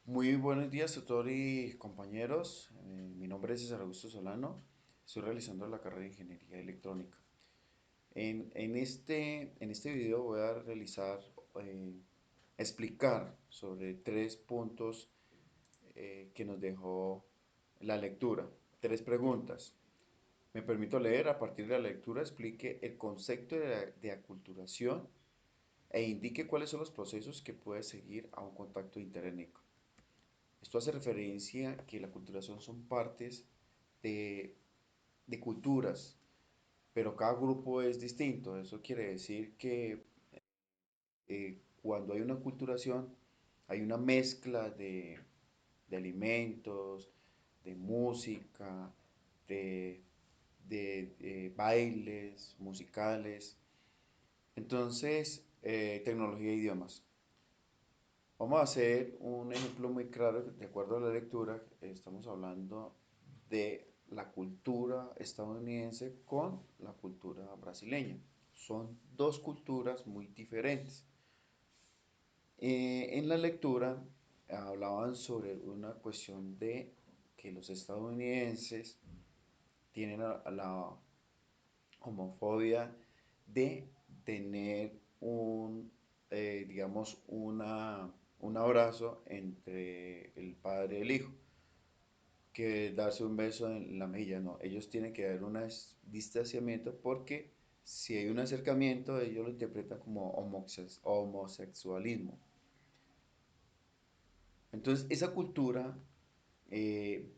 Muy buenos días, tutor y compañeros. Mi nombre es César Augusto Solano. Estoy realizando la carrera de Ingeniería Electrónica. En este video voy a eh, explicar sobre tres puntos que nos dejó la lectura. Tres preguntas. Me permito leer. A partir de la lectura explique el concepto de aculturación e indique cuáles son los procesos que puede seguir a un contacto interétnico. Esto hace referencia a que la culturación son partes de, de culturas, pero cada grupo es distinto. Eso quiere decir que cuando hay una culturación, hay una mezcla de alimentos, de música, de, de bailes, musicales. Entonces, tecnología e idiomas. Vamos a hacer un ejemplo muy claro, de acuerdo a la lectura, estamos hablando de la cultura estadounidense con la cultura brasileña. Son dos culturas muy diferentes. En la lectura hablaban sobre una cuestión de que los estadounidenses tienen la homofobia de tener digamos, un abrazo entre el padre y el hijo, que darse un beso en la mejilla, no, ellos tienen que dar un distanciamiento porque si hay un acercamiento, ellos lo interpretan como homosexualismo. Entonces, esa cultura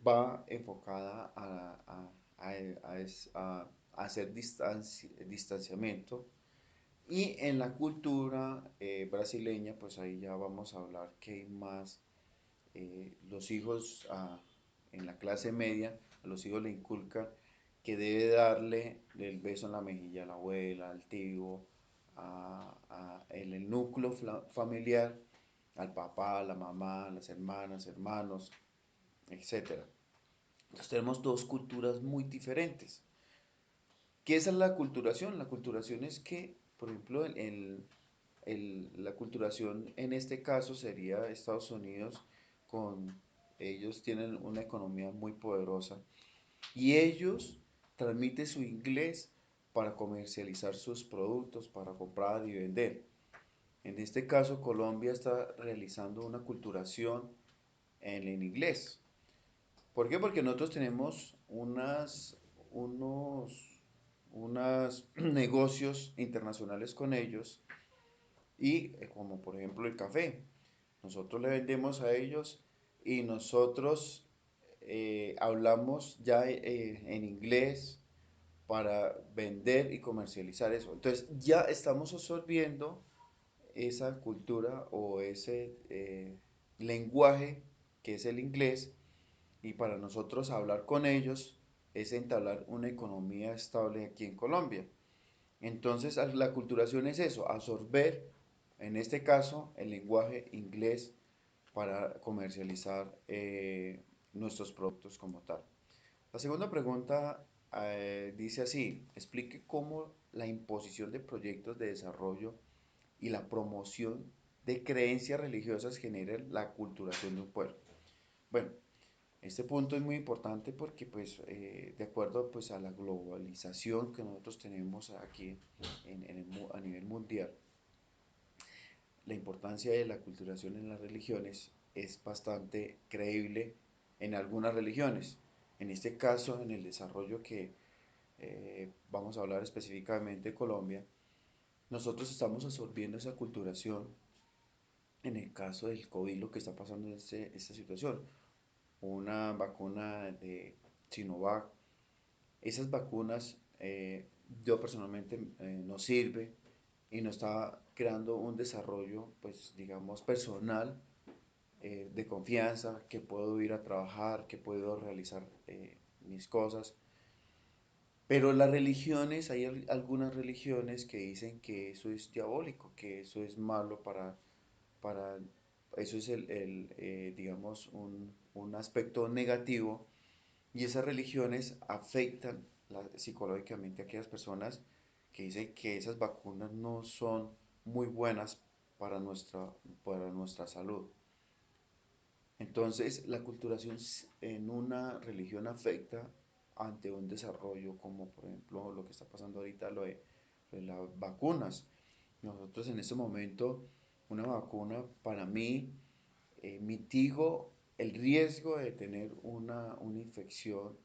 va enfocada a hacer distanciamiento. Y en la cultura brasileña, pues ahí ya vamos a hablar que hay más, los hijos en la clase media, a los hijos le inculcan que debe darle el beso en la mejilla a la abuela, al tío, en el núcleo familiar, al papá, a la mamá, a las hermanas, hermanos, etcétera. Entonces tenemos dos culturas muy diferentes. ¿Qué es la culturación? La culturación es que, por ejemplo, la culturación en este caso sería Estados Unidos con, ellos tienen una economía muy poderosa y ellos transmiten su inglés para comercializar sus productos, para comprar y vender. En este caso, Colombia está realizando una culturación en el inglés. ¿Por qué? Porque nosotros tenemos unos negocios internacionales con ellos y como por ejemplo el café. Nosotros le vendemos a ellos y nosotros hablamos ya en inglés para vender y comercializar eso. Entonces ya estamos absorbiendo esa cultura o ese lenguaje que es el inglés y para nosotros hablar con ellos es entablar una economía estable aquí en Colombia. Entonces, la aculturación es eso, absorber, en este caso, el lenguaje inglés para comercializar nuestros productos como tal. La segunda pregunta dice así, explique cómo la imposición de proyectos de desarrollo y la promoción de creencias religiosas genera la aculturación de un pueblo. Bueno, este punto es muy importante porque, pues, de acuerdo pues, a la globalización que nosotros tenemos aquí a nivel mundial, la importancia de la culturación en las religiones es bastante creíble en algunas religiones. En este caso, en el desarrollo que vamos a hablar específicamente de Colombia, nosotros estamos absorbiendo esa culturación en el caso del COVID, lo que está pasando en esta situación. Una vacuna de Sinovac. Esas vacunas yo personalmente no sirve y no está creando un desarrollo, pues digamos, personal de confianza, que puedo ir a trabajar, que puedo realizar mis cosas. Pero las religiones, hay algunas religiones que dicen que eso es diabólico, que eso es malo para eso es digamos, un aspecto negativo y esas religiones afectan psicológicamente a aquellas personas que dicen que esas vacunas no son muy buenas para nuestra salud. Entonces, la culturación en una religión afecta ante un desarrollo como por ejemplo lo que está pasando ahorita, lo de las vacunas. Nosotros en este momento, una vacuna para mí mitigo el riesgo de tener una infección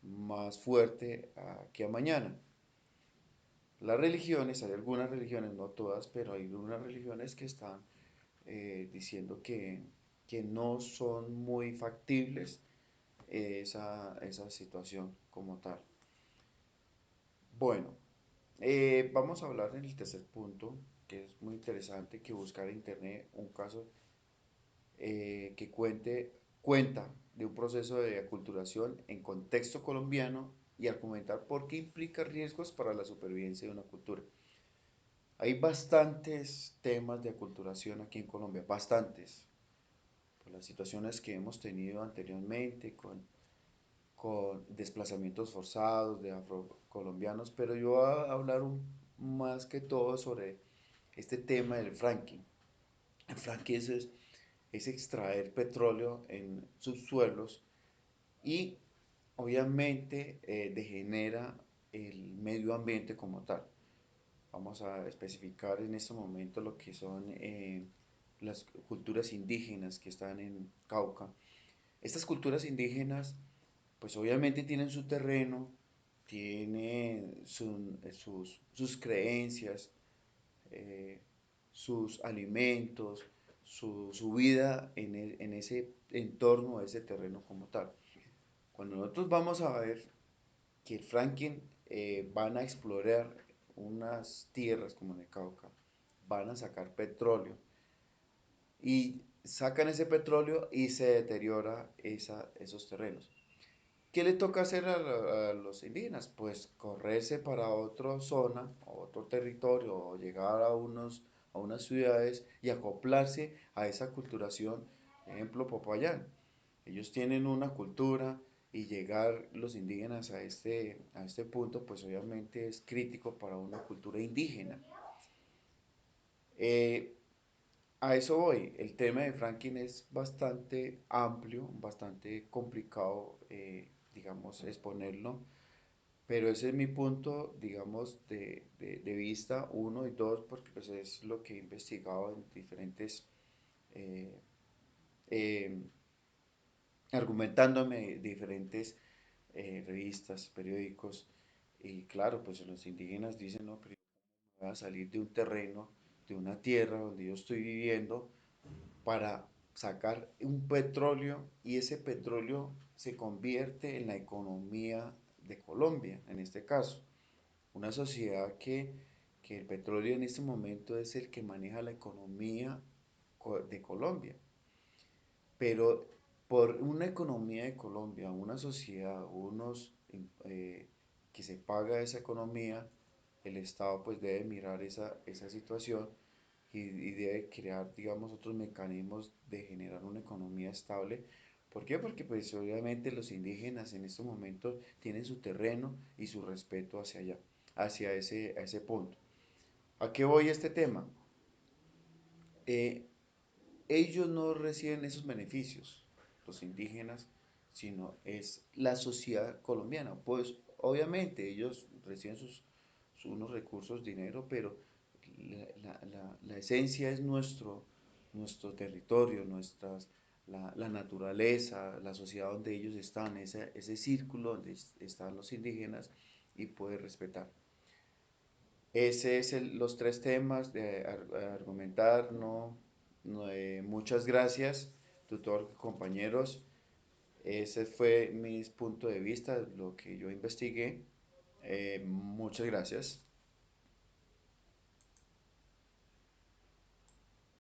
más fuerte aquí a mañana. Las religiones, hay algunas religiones, no todas, pero hay algunas religiones que están diciendo que no son muy factibles esa situación como tal. Bueno, vamos a hablar en el tercer punto, que es muy interesante, que buscar en internet un caso que cuenta de un proceso de aculturación en contexto colombiano y argumentar por qué implica riesgos para la supervivencia de una cultura. Hay bastantes temas de aculturación aquí en Colombia, bastantes, por las situaciones que hemos tenido anteriormente con desplazamientos forzados de afrocolombianos, pero yo voy a hablar más que todo sobre este tema del fracking. El fracking es extraer petróleo en subsuelos y obviamente degenera el medio ambiente como tal. Vamos a especificar en este momento lo que son las culturas indígenas que están en Cauca. Estas culturas indígenas, pues obviamente tienen su terreno, tienen sus creencias, eh, sus alimentos, su vida en ese entorno, ese terreno como tal. Cuando nosotros vamos a ver que el fracking van a explorar unas tierras como en el Cauca, van a sacar petróleo y sacan ese petróleo y se deteriora esos terrenos. ¿Qué le toca hacer a los indígenas? Pues correrse para otra zona, otro territorio, o llegar a unas ciudades y acoplarse a esa culturación. Ejemplo, Popayán. Ellos tienen una cultura y llegar los indígenas a este punto, pues obviamente es crítico para una cultura indígena. Eh, a eso voy. El tema de Franklin es bastante amplio, bastante complicado, digamos, exponerlo, pero ese es mi punto, digamos, de vista, uno y dos, porque pues es lo que he investigado en diferentes, eh, eh, argumentándome diferentes revistas, periódicos, y claro, pues los indígenas dicen, no, pero yo voy a salir de un terreno, de una tierra donde yo estoy viviendo, para sacar un petróleo y ese petróleo se convierte en la economía de Colombia, en este caso. Una sociedad que el petróleo en este momento es el que maneja la economía de Colombia. Pero por una economía de Colombia, una sociedad, que se paga esa economía, el Estado pues debe mirar esa situación y debe crear, digamos, otros mecanismos de generar una economía estable. ¿Por qué? Porque pues obviamente los indígenas en estos momentos tienen su terreno y su respeto hacia allá, a ese punto. ¿A qué voy este tema? Eh, Ellos no reciben esos beneficios, los indígenas, sino es la sociedad colombiana. Pues obviamente ellos reciben unos recursos, dinero, pero la esencia es nuestro territorio, la naturaleza, la sociedad donde ellos están, ese círculo donde están los indígenas y poder respetar. Ese es los tres temas de argumentar, no, muchas gracias, tutor, compañeros. Ese fue mi punto de vista, lo que yo investigué. Muchas gracias.